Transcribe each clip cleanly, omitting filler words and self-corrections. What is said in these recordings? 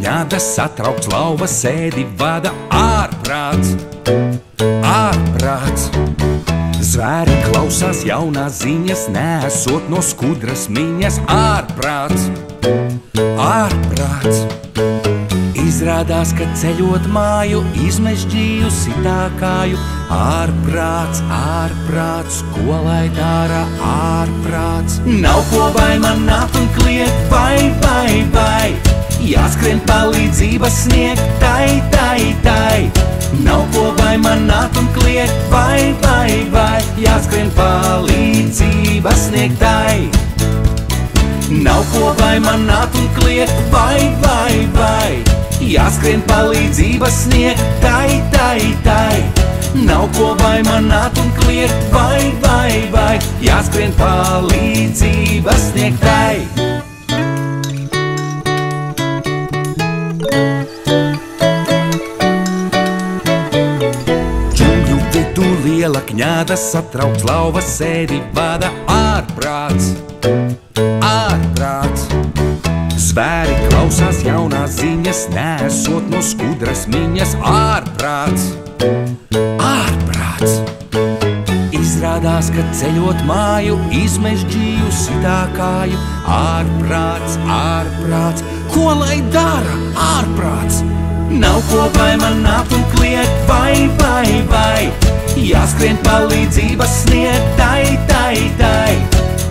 kņāda satraukts lauva sēdi vada ārprāts, ārprāts. Zvēri klausās jaunās ziņas, nesot no skudras miņas, ārprāts, ārprāts. Izrādās, ka ceļot māju, izmežģīju sitākāju, ārprāts, ārprāts, ko lai dara ārprāts. Nav ko vaimanāt un kliegt, vai, jāskrien palīdzības sniegt, tai. Nav ko vaimanāt un kliegt, vai, jāskrien palīdzības sniegt, tai. Nav ko vaimanāt un kliegt, vai, jāskrien palīdzības sniegt, tai. Nav ko vaimanāt un kliegt, vai, jāskrien palīdzības sniegt, tai. Džungļu vidū liela kņāda satraukts lauva sēdi vada ārprāts, ārprāts. Zvēri klausās jaunās ziņas, nesot no skudras miņas, ārprāts, ārprāts. Izrādās, ka ceļot māju, izmežģīju sitākāju, ārprāts, ārprāts, ko lai dara ārprāts. Nav ko vaimanāt un kliegt, vai, jāskrien palīdzības sniegt, tai.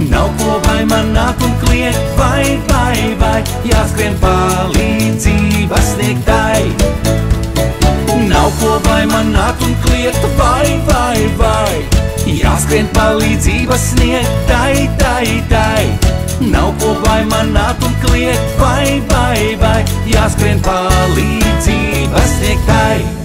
Nav ko vaimanāt un kliegt, vai, jāskrien palīdzības sniegt, tai. Nav ko vaimanāt un kliegt, vai, jāskrien palīdzības sniegt, tai. Nav ko vaimanāt un kliegt, vai, jāskrien palīdzības sniegt, tai.